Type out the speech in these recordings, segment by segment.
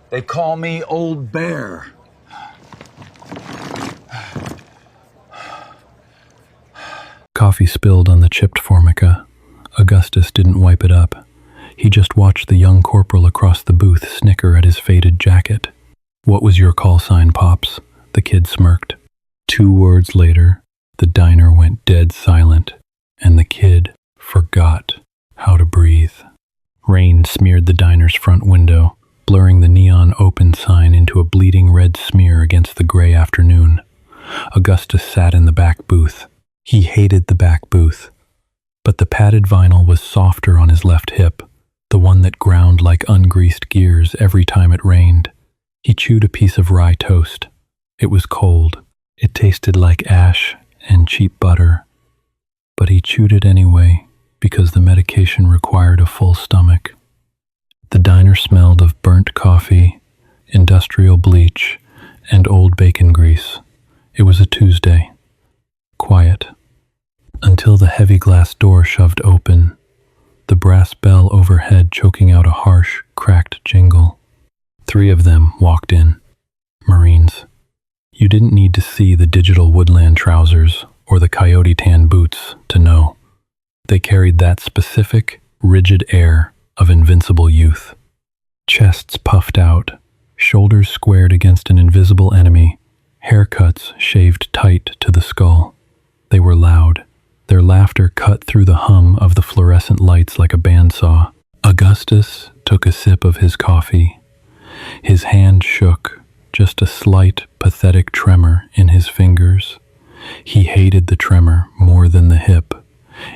They call me Old Bear. Coffee spilled on the chipped formica. Augustus didn't wipe it up. He just watched the young corporal across the booth snicker at his faded jacket. "What was your call sign, Pops?" the kid smirked. 2 words later, the diner went dead silent, and the kid forgot how to breathe. Rain smeared the diner's front window, blurring the neon open sign into a bleeding red smear against the gray afternoon. Augustus sat in the back booth. He hated the back booth, but the padded vinyl was softer on his left hip, the one that ground like ungreased gears every time it rained. He chewed a piece of rye toast. It was cold. It tasted like ash and cheap butter, but he chewed it anyway because the medication required a full stomach. The diner smelled of burnt coffee, industrial bleach, and old bacon grease. It was a Tuesday. Quiet. Until the heavy glass door shoved open, the brass bell overhead choking out a harsh, cracked jingle. 3 of them walked in. Marines. You didn't need to see the digital woodland trousers or the coyote tan boots to know. They carried that specific, rigid air of invincible youth. Chests puffed out, shoulders squared against an invisible enemy, haircuts shaved tight to the skull. They were loud. Their laughter cut through the hum of the fluorescent lights like a bandsaw. Augustus took a sip of his coffee. His hand shook, just a slight, pathetic tremor in his fingers. He hated the tremor more than the hip.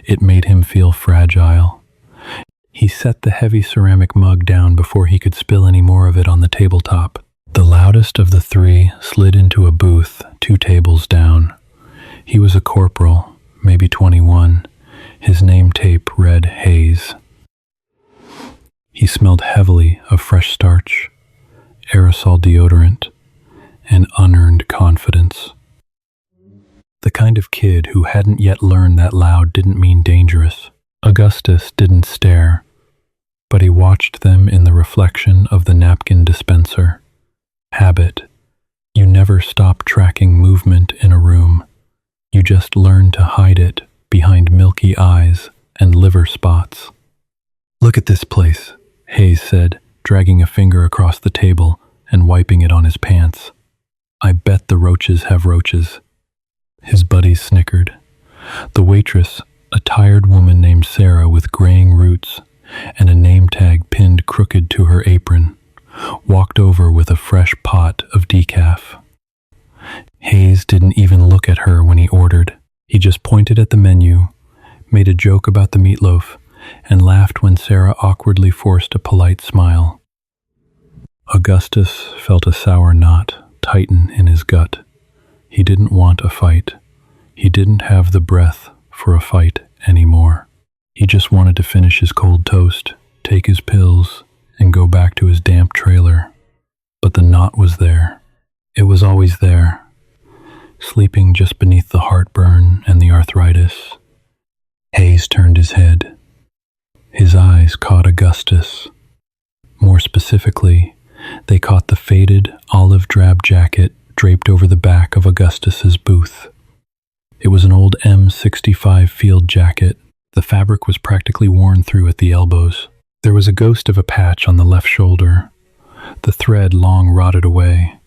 It made him feel fragile. He set the heavy ceramic mug down before he could spill any more of it on the tabletop. The loudest of the 3 slid into a booth 2 tables down. He was a corporal, maybe 21. His name tape read Hayes. He smelled heavily of fresh starch, aerosol deodorant, and unearned confidence. The kind of kid who hadn't yet learned that loud didn't mean dangerous. Augustus didn't stare, but he watched them in the reflection of the napkin dispenser. Habit. You never stop tracking movement in a room. You just learn to hide it behind milky eyes and liver spots. "Look at this place," Hayes said, dragging a finger across the table and wiping it on his pants. "I bet the roaches have roaches." His buddies snickered. The waitress, a tired woman named Sarah with graying roots and a name tag pinned crooked to her apron, walked over with a fresh pot of decaf. Hayes didn't even look at her when he ordered. He just pointed at the menu, made a joke about the meatloaf, and laughed when Sarah awkwardly forced a polite smile. Augustus felt a sour knot tighten in his gut. He didn't want a fight. He didn't have the breath for a fight anymore. He just wanted to finish his cold toast, take his pills, and go back to his damp trailer. But the knot was there. It was always there, sleeping just beneath the heartburn and the arthritis. Hayes turned his head. His eyes caught Augustus. More specifically, they caught the faded, olive-drab jacket draped over the back of Augustus's booth. It was an old M65 field jacket. The fabric was practically worn through at the elbows. There was a ghost of a patch on the left shoulder, the thread long rotted away,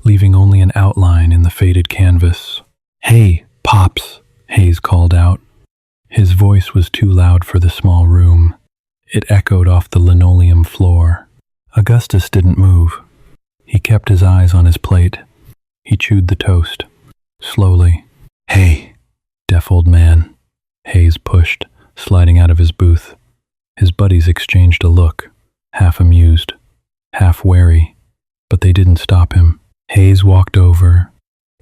leaving only an outline in the faded canvas. "Hey, Pops," Hayes called out. His voice was too loud for the small room. It echoed off the linoleum floor. Augustus didn't move. He kept his eyes on his plate. He chewed the toast, slowly. "Hey, deaf old man," Hayes pushed, sliding out of his booth. His buddies exchanged a look, half amused, half wary, but they didn't stop him. Hayes walked over,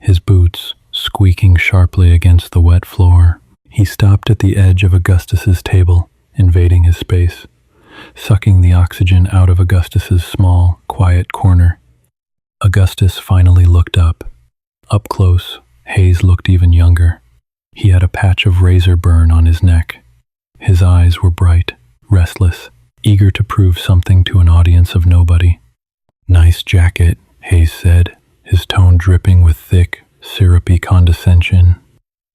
his boots squeaking sharply against the wet floor. He stopped at the edge of Augustus's table, invading his space, sucking the oxygen out of Augustus's small, quiet corner. Augustus finally looked up. Up close, Hayes looked even younger. He had a patch of razor burn on his neck. His eyes were bright, restless, eager to prove something to an audience of nobody. Nice jacket, Hayes said, his tone dripping with thick, syrupy condescension.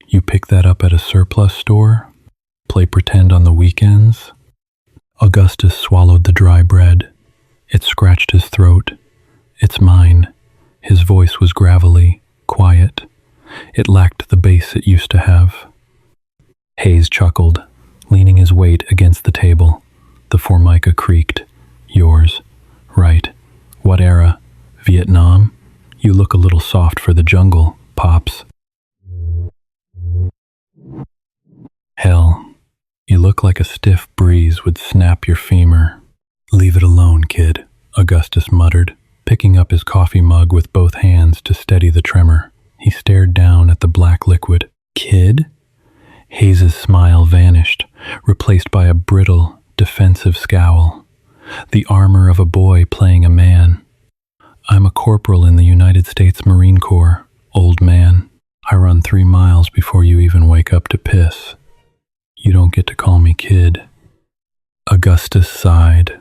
You pick that up at a surplus store? Play pretend on the weekends? Augustus swallowed the dry bread. It scratched his throat. It's mine. His voice was gravelly, quiet. It lacked the bass it used to have. Hayes chuckled, leaning his weight against the table. The formica creaked. Yours. Right. What era? Vietnam? You look a little soft for the jungle, Pops. Hell, you look like a stiff breeze would snap your femur. Leave it alone, kid, Augustus muttered, picking up his coffee mug with both hands to steady the tremor. He stared down at the black liquid. Kid? Hayes's smile vanished, replaced by a brittle, defensive scowl. The armor of a boy playing a man. I'm a corporal in the United States Marine Corps, old man. I run 3 miles before you even wake up to piss. You don't get to call me kid. Augustus sighed,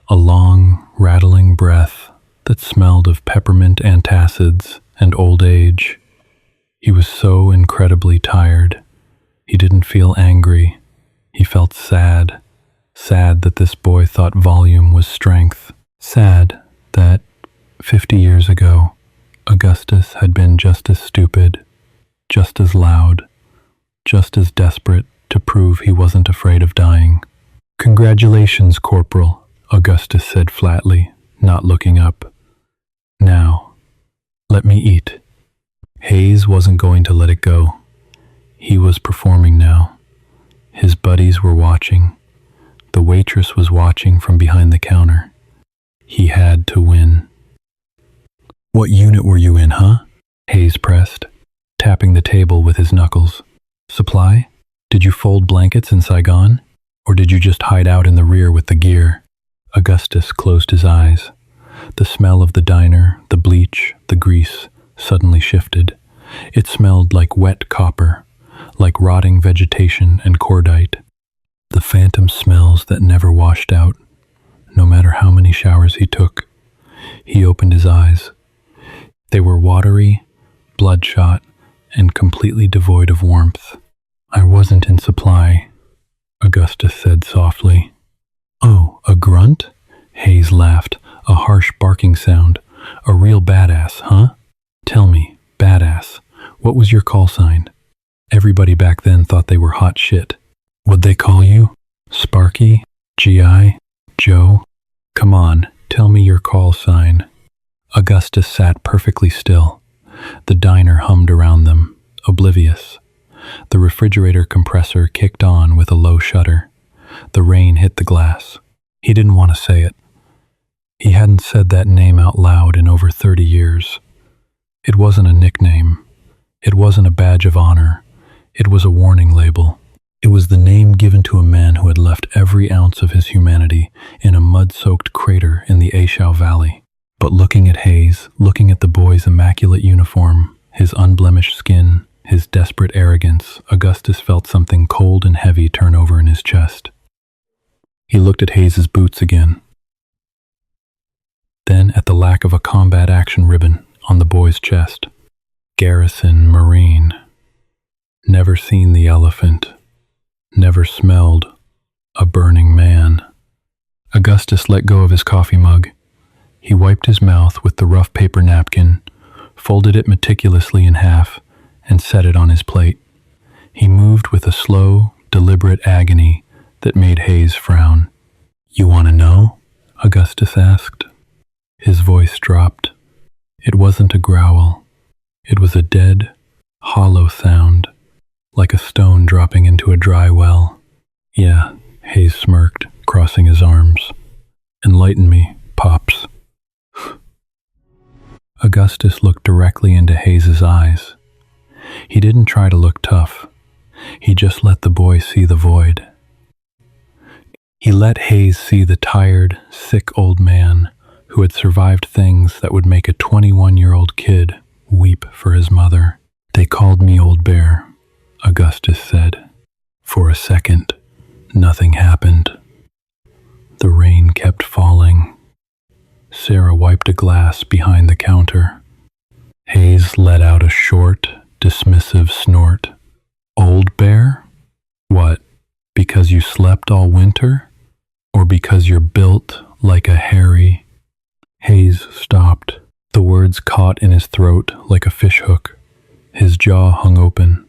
a long, rattling breath that smelled of peppermint antacids and old age. He was so incredibly tired. He didn't feel angry. He felt sad. Sad that this boy thought volume was strength. Sad that 50 years ago, Augustus had been just as stupid, just as loud, just as desperate to prove he wasn't afraid of dying. Congratulations, Corporal, Augustus said flatly, not looking up. Now, let me eat. Hayes wasn't going to let it go. He was performing now. His buddies were watching. The waitress was watching from behind the counter. He had to win. What unit were you in, huh? Hayes pressed, tapping the table with his knuckles. Supply? Did you fold blankets in Saigon? Or did you just hide out in the rear with the gear? Augustus closed his eyes. The smell of the diner, the bleach, the grease, suddenly shifted. It smelled like wet copper, like rotting vegetation and cordite. The phantom smells that never washed out, no matter how many showers he took. He opened his eyes. They were watery, bloodshot, and completely devoid of warmth. I wasn't in supply, Augustus said softly. Oh, a grunt? Hayes laughed, a harsh barking sound. A real badass, huh? Tell me, badass, what was your call sign? Everybody back then thought they were hot shit. What'd they call you? Sparky? G.I.? Joe? Come on, tell me your call sign. Augustus sat perfectly still. The diner hummed around them, oblivious. The refrigerator compressor kicked on with a low shudder. The rain hit the glass. He didn't want to say it. He hadn't said that name out loud in over 30 years. It wasn't a nickname. It wasn't a badge of honor. It was a warning label. It was the name given to a man who had left every ounce of his humanity in a mud-soaked crater in the Aishau Valley. But looking at Hayes, looking at the boy's immaculate uniform, his unblemished skin, his desperate arrogance, Augustus felt something cold and heavy turn over in his chest. He looked at Hayes's boots again. Then at the lack of a combat action ribbon on the boy's chest. Garrison Marine. Never seen the elephant. Never smelled a burning man. Augustus let go of his coffee mug. He wiped his mouth with the rough paper napkin, folded it meticulously in half, and set it on his plate. He moved with a slow, deliberate agony that made Hayes frown. You want to know? Augustus asked. His voice dropped. It wasn't a growl. It was a dead, hollow sound, like a stone dropping into a dry well. Yeah, Hayes smirked, crossing his arms. Enlighten me, Pops. Augustus looked directly into Hayes's eyes. He didn't try to look tough. He just let the boy see the void. He let Hayes see the tired, sick old man who had survived things that would make a 21-year-old kid weep for his mother. They called me Old Bear, Augustus said. For a second, nothing happened. The rain kept falling. Sarah wiped a glass behind the counter. Hayes let out a short, dismissive snort. Old bear? What, because you slept all winter? Or because you're built like a hairy? Hayes stopped. The words caught in his throat like a fishhook. His jaw hung open,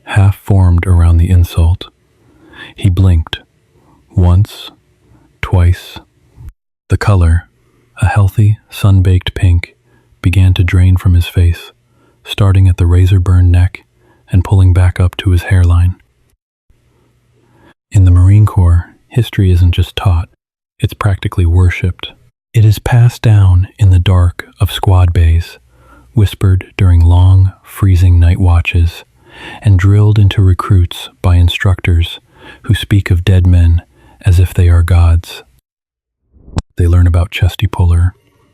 half formed around the insult. He blinked. Once, twice. The color, a healthy, sun-baked pink, began to drain from his face, starting at the razor-burned neck and pulling back up to his hairline. In the Marine Corps, history isn't just taught, it's practically worshipped. It is passed down in the dark of squad bays, whispered during long, freezing night watches, and drilled into recruits by instructors who speak of dead men as if they are gods. They learn about Chesty Puller,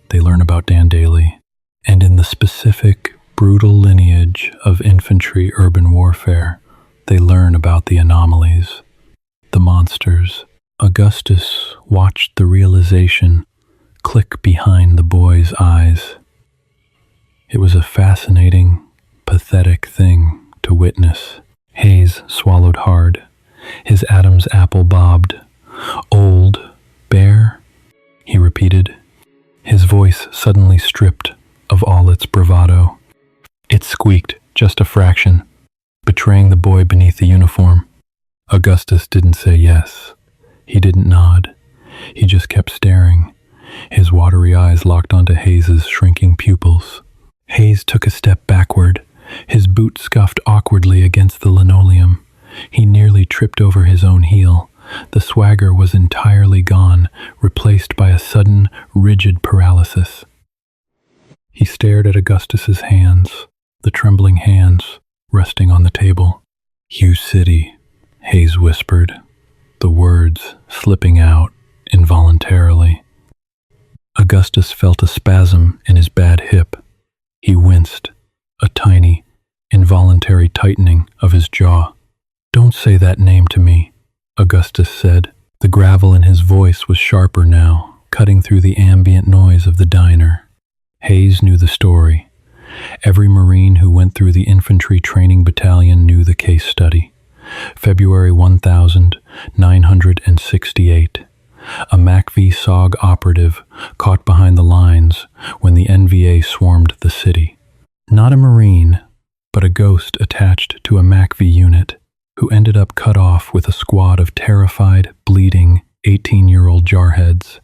they learn about Dan Daly, and in the specific, brutal lineage of infantry urban warfare, they learn about the anomalies, the monsters. Augustus watched the realization click behind the boy's eyes. It was a fascinating, pathetic thing to witness. Hayes swallowed hard. His Adam's apple bobbed. Old bear, he repeated, his voice suddenly stripped of all its bravado. It squeaked just a fraction, betraying the boy beneath the uniform. Augustus didn't say yes. He didn't nod. He just kept staring, his watery eyes locked onto Hayes's shrinking pupils. Hayes took a step backward. His boot scuffed awkwardly against the linoleum. He nearly tripped over his own heel. The swagger was entirely gone, replaced by a sudden, rigid paralysis. He stared at Augustus's hands, the trembling hands resting on the table. "Hugh City," Hayes whispered, the words slipping out involuntarily. Augustus felt a spasm in his bad hip. He winced, a tiny, involuntary tightening of his jaw. "Don't say that name to me," Augustus said. The gravel in his voice was sharper now, cutting through the ambient noise of the diner. Hayes knew the story. Every Marine who went through the infantry training battalion knew the case study. February 1968. A MACV SOG operative caught behind the lines when the NVA swarmed the city. Not a Marine, but a ghost attached to a MACV unit who ended up cut off with a squad of terrified, bleeding 18-year-old jarheads.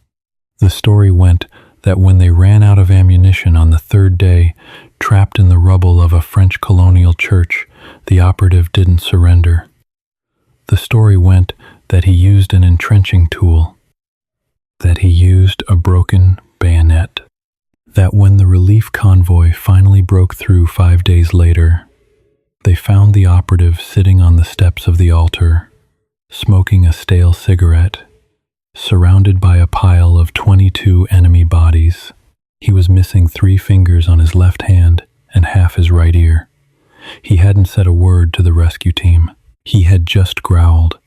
The story went that when they ran out of ammunition on the third day, trapped in the rubble of a French colonial church, the operative didn't surrender. The story went that he used an entrenching tool, that he used a broken bayonet, that when the relief convoy finally broke through 5 days later, they found the operative sitting on the steps of the altar, smoking a stale cigarette, surrounded by a pile of 22 enemy bodies. He was missing 3 fingers on his left hand and half his right ear. He hadn't said a word to the rescue team. He had just growled,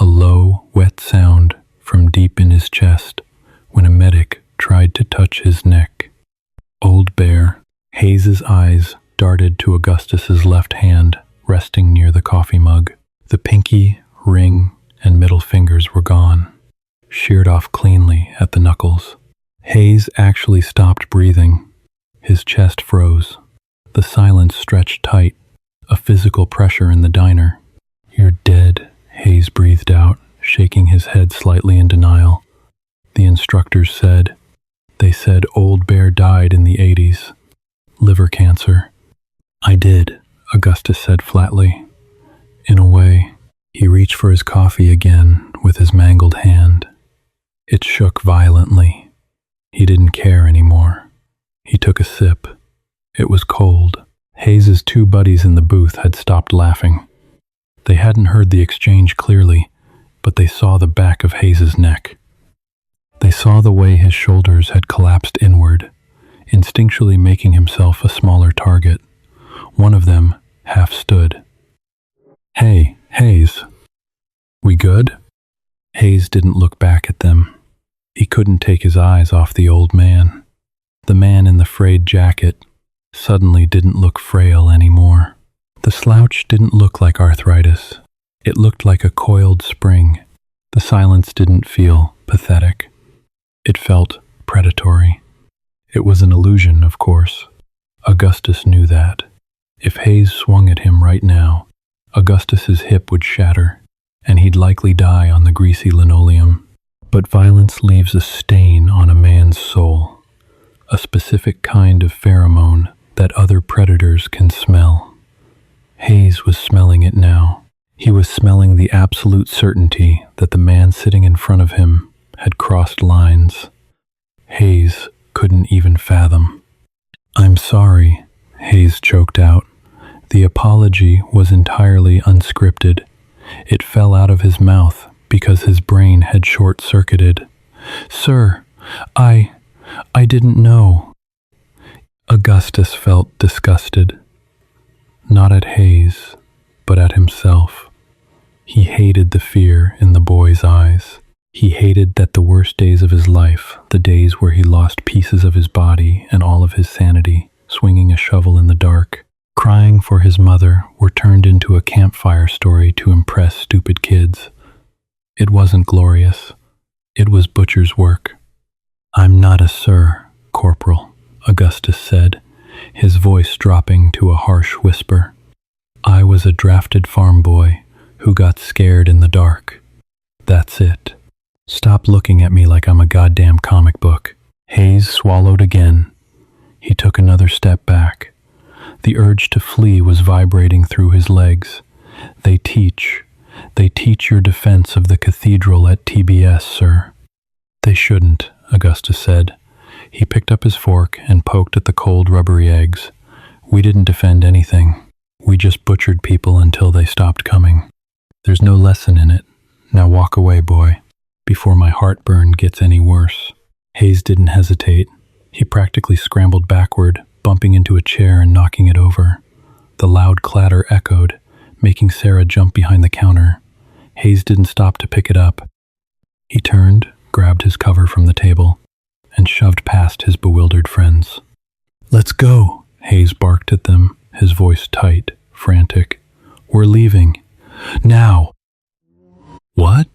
a low, wet sound from deep in his chest when a medic tried to touch his neck. Old bear. Hayes's eyes darted to Augustus's left hand, resting near the coffee mug. The pinky, ring, and middle fingers were gone, sheared off cleanly at the knuckles. Hayes actually stopped breathing. His chest froze. The silence stretched tight, a physical pressure in the diner. "You're dead," Hayes breathed out, shaking his head slightly in denial. The instructors said. They said Old Bear died in the 80s. Liver cancer. "I did," Augustus said flatly. In a way, he reached for his coffee again with his mangled hand. It shook violently. He didn't care anymore. He took a sip. It was cold. Hayes's 2 buddies in the booth had stopped laughing. They hadn't heard the exchange clearly, but they saw the back of Hayes's neck. They saw the way his shoulders had collapsed inward, instinctually making himself a smaller target. One of them half stood. "Hey, Hayes. We good?" Hayes didn't look back at them. He couldn't take his eyes off the old man. The man in the frayed jacket suddenly didn't look frail anymore. The slouch didn't look like arthritis. It looked like a coiled spring. The silence didn't feel pathetic. It felt predatory. It was an illusion, of course. Augustus knew that. If Hayes swung at him right now, Augustus's hip would shatter, and he'd likely die on the greasy linoleum. But violence leaves a stain on a man's soul, a specific kind of pheromone that other predators can smell. Hayes was smelling it now. He was smelling the absolute certainty that the man sitting in front of him had crossed lines Hayes couldn't even fathom. "I'm sorry," Hayes choked out. The apology was entirely unscripted. It fell out of his mouth because his brain had short-circuited. "Sir, I didn't know." Augustus felt disgusted. Not at Hayes, but at himself. He hated the fear in the boy's eyes. He hated that the worst days of his life, the days where he lost pieces of his body and all of his sanity, swinging a shovel in the dark, crying for his mother, were turned into a campfire story to impress stupid kids. It wasn't glorious. It was butcher's work. "I'm not a sir, Corporal," Augustus said, his voice dropping to a harsh whisper. "I was a drafted farm boy who got scared in the dark. That's it. Stop looking at me like I'm a goddamn comic book." Hayes swallowed again. He took another step back. The urge to flee was vibrating through his legs. They teach your defense of the cathedral at TBS, sir." "They shouldn't," Augustus said. He picked up his fork and poked at the cold, rubbery eggs. "We didn't defend anything. We just butchered people until they stopped coming. There's no lesson in it. Now walk away, boy, before my heartburn gets any worse." Hayes didn't hesitate. He practically scrambled backward, bumping into a chair and knocking it over. The loud clatter echoed, making Sarah jump behind the counter. Hayes didn't stop to pick it up. He turned, grabbed his cover from the table, and shoved past his bewildered friends. "Let's go," Hayes barked at them, his voice tight, frantic. "We're leaving. Now." "What?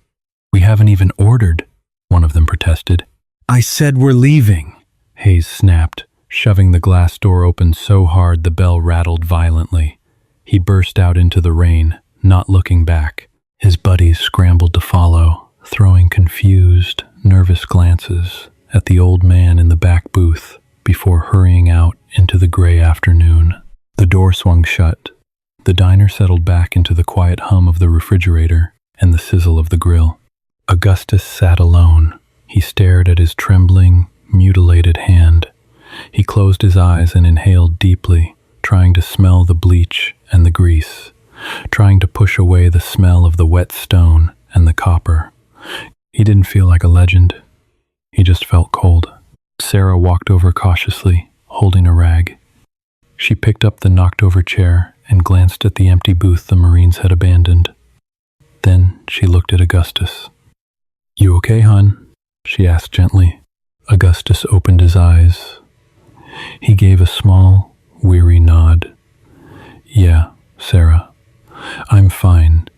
We haven't even ordered," one of them protested. "I said we're leaving," Hayes snapped, shoving the glass door open so hard the bell rattled violently. He burst out into the rain, not looking back. His buddies scrambled to follow, throwing confused, nervous glances at the old man in the back booth before hurrying out into the gray afternoon. The door swung shut. The diner settled back into the quiet hum of the refrigerator and the sizzle of the grill. Augustus sat alone. He stared at his trembling, mutilated hand. He closed his eyes and inhaled deeply, trying to smell the bleach and the grease, trying to push away the smell of the wet stone and the copper. He didn't feel like a legend. He just felt cold. Sarah walked over cautiously, holding a rag. She picked up the knocked-over chair and glanced at the empty booth the Marines had abandoned. Then she looked at Augustus. "You okay, hon?" she asked gently. Augustus opened his eyes. He gave a small, weary nod. "Yeah, Sarah, I'm fine."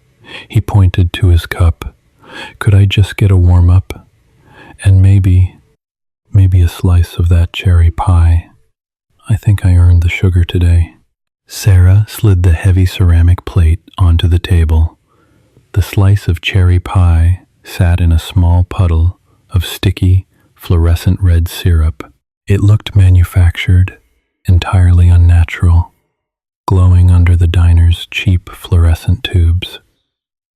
He pointed to his cup. "Could I just get a warm-up? And maybe a slice of that cherry pie. I think I earned the sugar today." Sarah slid the heavy ceramic plate onto the table. The slice of cherry pie sat in a small puddle of sticky, fluorescent red syrup. It looked manufactured, entirely unnatural, glowing under the diner's cheap fluorescent tubes.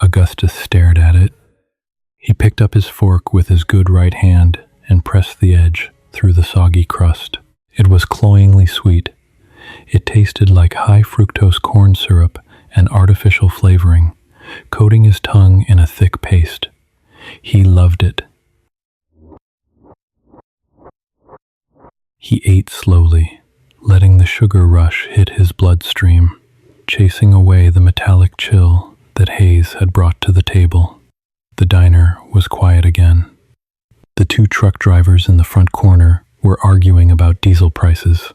Augustus stared at it. He picked up his fork with his good right hand and pressed the edge through the soggy crust. It was cloyingly sweet. It tasted like high fructose corn syrup and artificial flavoring, coating his tongue in a thick paste. He loved it. He ate slowly, letting the sugar rush hit his bloodstream, chasing away the metallic chill that Hayes had brought to the table. The diner was quiet again. The two truck drivers in the front corner were arguing about diesel prices.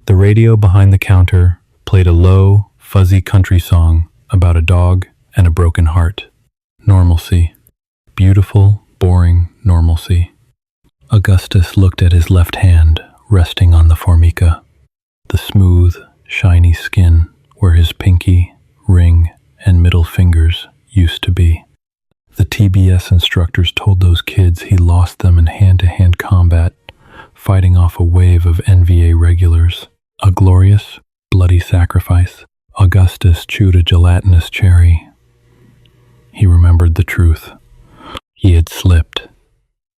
The radio behind the counter played a low, fuzzy country song about a dog and a broken heart. Normalcy. Beautiful, boring normalcy. Augustus looked at his left hand resting on the formica, the smooth, shiny skin where his pinky, ring, and middle fingers used to be. The TBS instructors told those kids he lost them in hand-to-hand combat, fighting off a wave of NVA regulars. A glorious, bloody sacrifice. Augustus chewed a gelatinous cherry. He remembered the truth. He had slipped.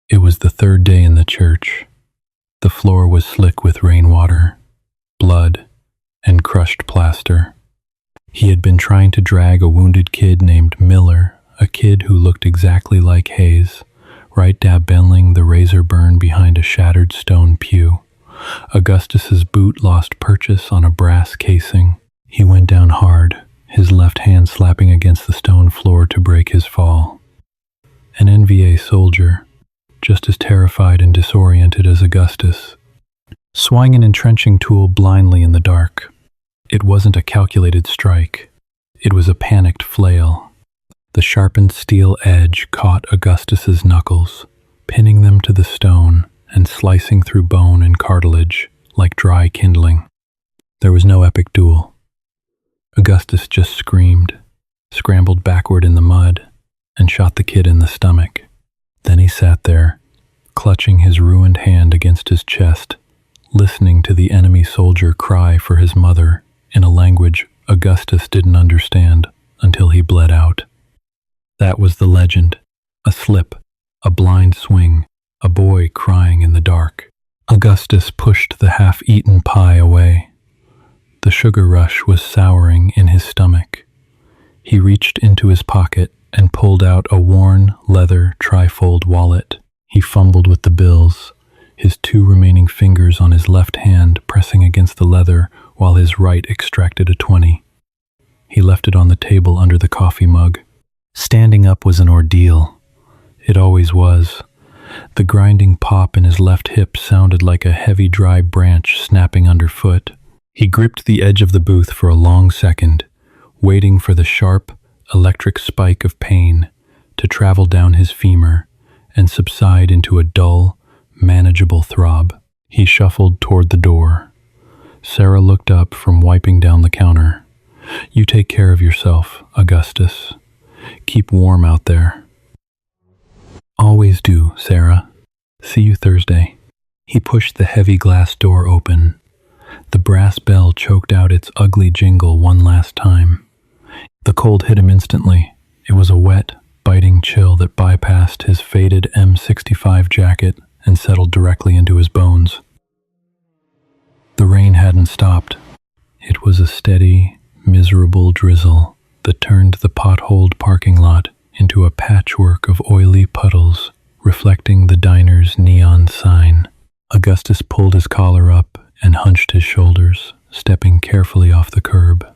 It was the third day in the church. The floor was slick with rainwater, blood, and crushed plaster. He had been trying to drag a wounded kid named Miller, a kid who looked exactly like Hayes, right dab bending the razor burn behind a shattered stone pew. Augustus's boot lost purchase on a brass casing. He went down hard, his left hand slapping against the stone floor to break his fall. An NVA soldier, just as terrified and disoriented as Augustus, swung an entrenching tool blindly in the dark. It wasn't a calculated strike. It was a panicked flail. The sharpened steel edge caught Augustus's knuckles, pinning them to the stone and slicing through bone and cartilage like dry kindling. There was no epic duel. Augustus just screamed, scrambled backward in the mud, and shot the kid in the stomach. Then he sat there, clutching his ruined hand against his chest, listening to the enemy soldier cry for his mother in a language Augustus didn't understand until he bled out. That was the legend. A slip, a blind swing, a boy crying in the dark. Augustus pushed the half-eaten pie away. The sugar rush was souring in his stomach. He reached into his pocket and pulled out a worn leather trifold wallet. He fumbled with the bills, his two remaining fingers on his left hand pressing against the leather while his right extracted a 20. He left it on the table under the coffee mug. Standing up was an ordeal. It always was. The grinding pop in his left hip sounded like a heavy dry branch snapping underfoot. He gripped the edge of the booth for a long second, waiting for the sharp, electric spike of pain to travel down his femur and subside into a dull, manageable throb. He shuffled toward the door. Sarah looked up from wiping down the counter. "You take care of yourself, Augustus. Keep warm out there." "Always do, Sarah. See you Thursday." He pushed the heavy glass door open. The brass bell choked out its ugly jingle one last time. The cold hit him instantly. It was a wet, biting chill that bypassed his faded M65 jacket and settled directly into his bones. The rain hadn't stopped. It was a steady, miserable drizzle that turned the potholed parking lot into a patchwork of oily puddles reflecting the diner's neon sign. Augustus pulled his collar up and hunched his shoulders, stepping carefully off the curb.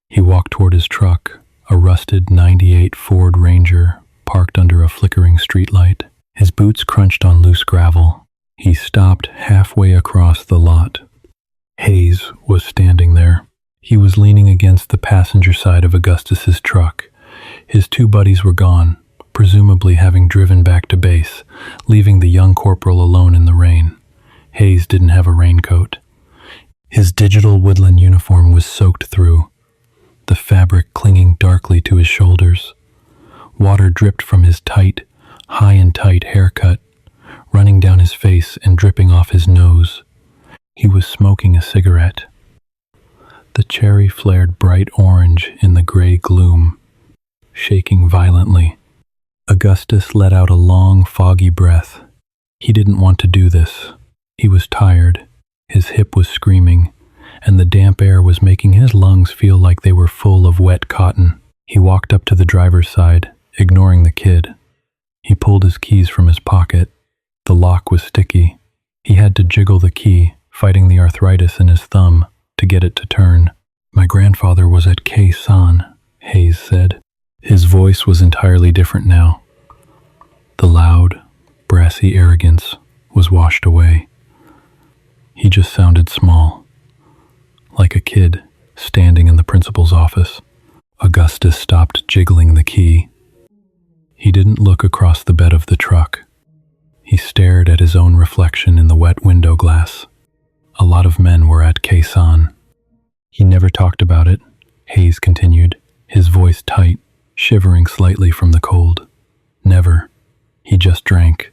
He walked toward his truck, a rusted '98 Ford Ranger parked under a flickering streetlight. His boots crunched on loose gravel. He stopped halfway across the lot. Hayes was standing there. He was leaning against the passenger side of Augustus's truck. His two buddies were gone, presumably having driven back to base, leaving the young corporal alone in the rain. Hayes didn't have a raincoat. His digital woodland uniform was soaked through, the fabric clinging darkly to his shoulders. Water dripped from his tight, high and tight haircut, running down his face and dripping off his nose. He was smoking a cigarette. The cherry flared bright orange in the gray gloom, shaking violently. Augustus let out a long, foggy breath. He didn't want to do this. He was tired. His hip was screaming, and the damp air was making his lungs feel like they were full of wet cotton. He walked up to the driver's side, ignoring the kid. He pulled his keys from his pocket. The lock was sticky. He had to jiggle the key, fighting the arthritis in his thumb, to get it to turn. "My grandfather was at Khe-Sanh," Hayes said. His voice was entirely different now. The loud, brassy arrogance was washed away. He just sounded small, like a kid standing in the principal's office. Augustus stopped jiggling the key. He didn't look across the bed of the truck. He stared at his own reflection in the wet window glass. A lot of men were at Quezon. He never talked about it, Hayes continued, his voice tight, shivering slightly from the cold. Never. He just drank,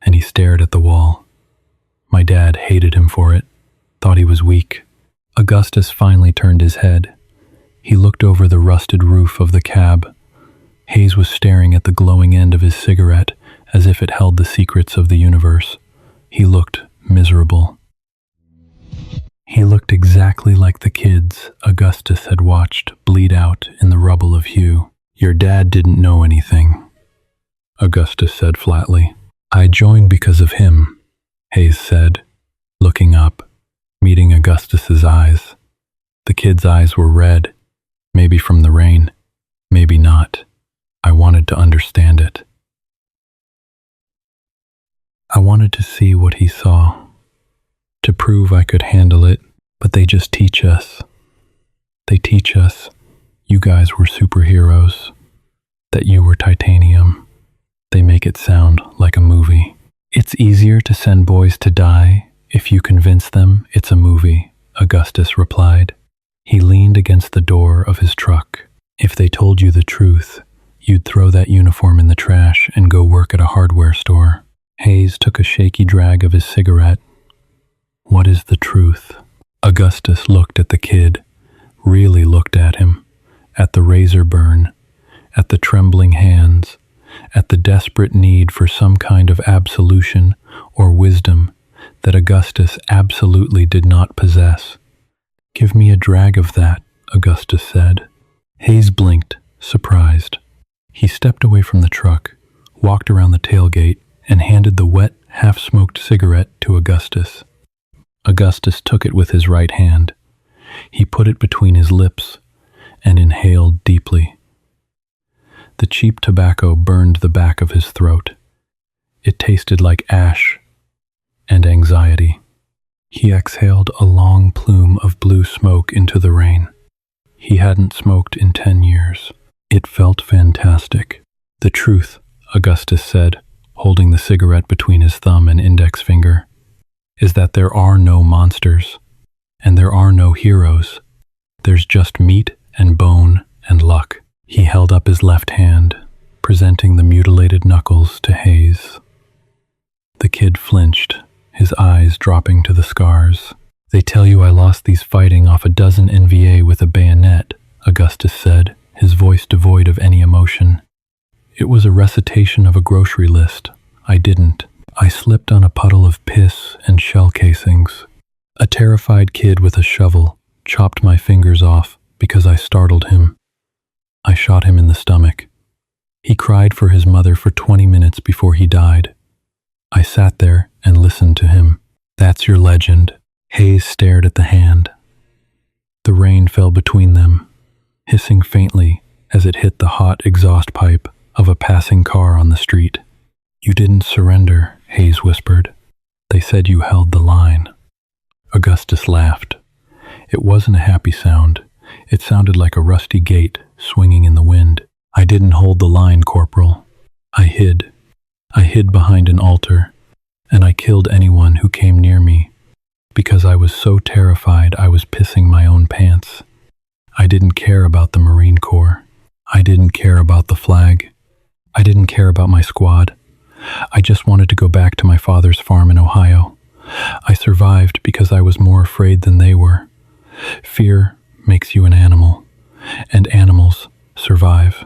and he stared at the wall. My dad hated him for it, thought he was weak. Augustus finally turned his head. He looked over the rusted roof of the cab. Hayes was staring at the glowing end of his cigarette as if it held the secrets of the universe. He looked miserable. He looked exactly like the kids Augustus had watched bleed out in the rubble of Hugh. Your dad didn't know anything, Augustus said flatly. I joined because of him, Hayes said, looking up, meeting Augustus's eyes. The kid's eyes were red, maybe from the rain, maybe not. I wanted to understand it. I wanted to see what he saw, to prove I could handle it, but they just teach us. They teach us you guys were superheroes, that you were titanium. They make it sound like a movie. It's easier to send boys to die if you convince them it's a movie, Augustus replied. He leaned against the door of his truck. If they told you the truth, you'd throw that uniform in the trash and go work at a hardware store. Hayes took a shaky drag of his cigarette. What is the truth? Augustus looked at the kid, really looked at him, at the razor burn, at the trembling hands, at the desperate need for some kind of absolution or wisdom that Augustus absolutely did not possess. Give me a drag of that, Augustus said. Hayes blinked, surprised. He stepped away from the truck, walked around the tailgate, and handed the wet, half-smoked cigarette to Augustus. Augustus took it with his right hand. He put it between his lips and inhaled deeply. The cheap tobacco burned the back of his throat. It tasted like ash and anxiety. He exhaled a long plume of blue smoke into the rain. He hadn't smoked in 10 years. It felt fantastic. The truth, Augustus said, holding the cigarette between his thumb and index finger, is that there are no monsters, and there are no heroes. There's just meat and bone and luck. He held up his left hand, presenting the mutilated knuckles to Hayes. The kid flinched, his eyes dropping to the scars. They tell you I lost these fighting off a dozen NVA with a bayonet, Augustus said, his voice devoid of any emotion. It was a recitation of a grocery list. I didn't. I slipped on a puddle of piss and shell casings. A terrified kid with a shovel chopped my fingers off because I startled him. I shot him in the stomach. He cried for his mother for 20 minutes before he died. I sat there and listened to him. That's your legend. Hayes stared at the hand. The rain fell between them, hissing faintly as it hit the hot exhaust pipe of a passing car on the street. You didn't surrender, Hayes whispered. They said you held the line. Augustus laughed. It wasn't a happy sound. It sounded like a rusty gate swinging in the wind. I didn't hold the line, Corporal. I hid. I hid behind an altar, and I killed anyone who came near me, because I was so terrified I was pissing my own pants. I didn't care about the Marine Corps. I didn't care about the flag. I didn't care about my squad. I just wanted to go back to my father's farm in Ohio. I survived because I was more afraid than they were. Fear makes you an animal, and animals survive.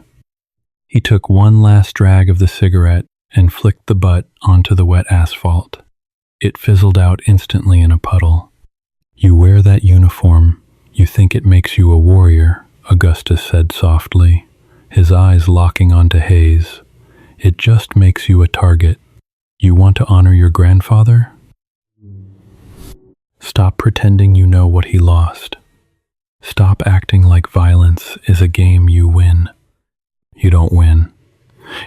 He took one last drag of the cigarette and flicked the butt onto the wet asphalt. It fizzled out instantly in a puddle. You wear that uniform, you think it makes you a warrior, Augustus said softly, his eyes locking onto Hayes. It just makes you a target. You want to honor your grandfather? Stop pretending you know what he lost. Stop acting like violence is a game you win. You don't win.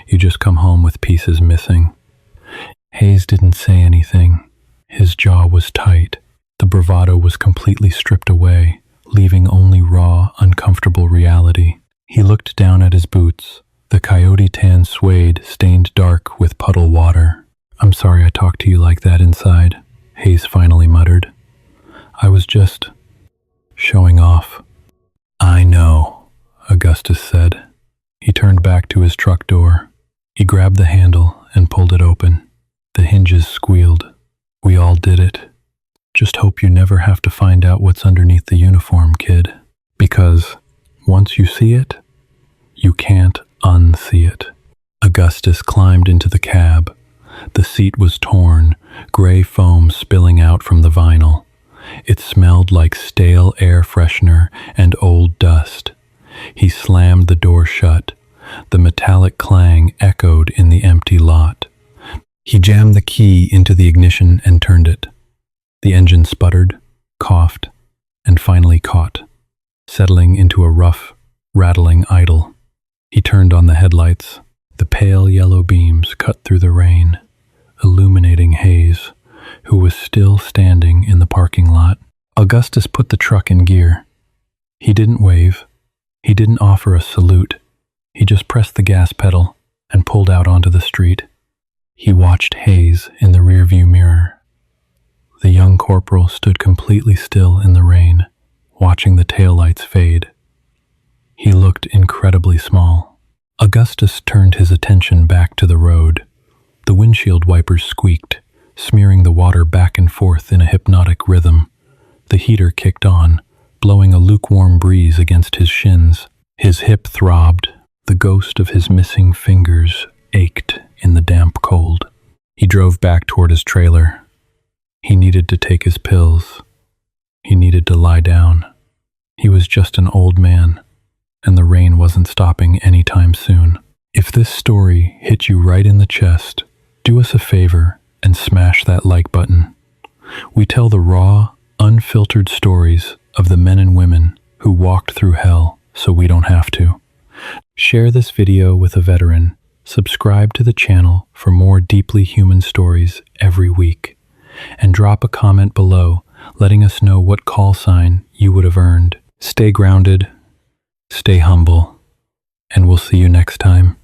You just come home with pieces missing. Hayes didn't say anything. His jaw was tight. The bravado was completely stripped away, leaving only raw, uncomfortable reality. He looked down at his boots, the coyote tan suede stained dark with puddle water. "I'm sorry I talked to you like that inside," Hayes finally muttered. "I was just showing off." "I know," Augustus said. He turned back to his truck door. He grabbed the handle and pulled it open. The hinges squealed. "We all did it. Just hope you never have to find out what's underneath the uniform, kid. Because once you see it, you can't unsee it." Augustus climbed into the cab. The seat was torn, gray foam spilling out from the vinyl. It smelled like stale air freshener and old dust. He slammed the door shut. The metallic clang echoed in the empty lot. He jammed the key into the ignition and turned it. The engine sputtered, coughed, and finally caught, settling into a rough, rattling idle. He turned on the headlights. The pale yellow beams cut through the rain, illuminating Hayes, who was still standing in the parking lot. Augustus put the truck in gear. He didn't wave. He didn't offer a salute. He just pressed the gas pedal and pulled out onto the street. He watched Hayes in the rearview mirror. The young corporal stood completely still in the rain, watching the taillights fade. He looked incredibly small. Augustus turned his attention back to the road. The windshield wipers squeaked, smearing the water back and forth in a hypnotic rhythm. The heater kicked on, blowing a lukewarm breeze against his shins. His hip throbbed. The ghost of his missing fingers ached in the damp cold. He drove back toward his trailer. He needed to take his pills. He needed to lie down. He was just an old man, and the rain wasn't stopping anytime soon. If this story hit you right in the chest, do us a favor and smash that like button. We tell the raw, unfiltered stories of the men and women who walked through hell so we don't have to. Share this video with a veteran. Subscribe to the channel for more deeply human stories every week. And drop a comment below letting us know what call sign you would have earned. Stay grounded, stay humble, and we'll see you next time.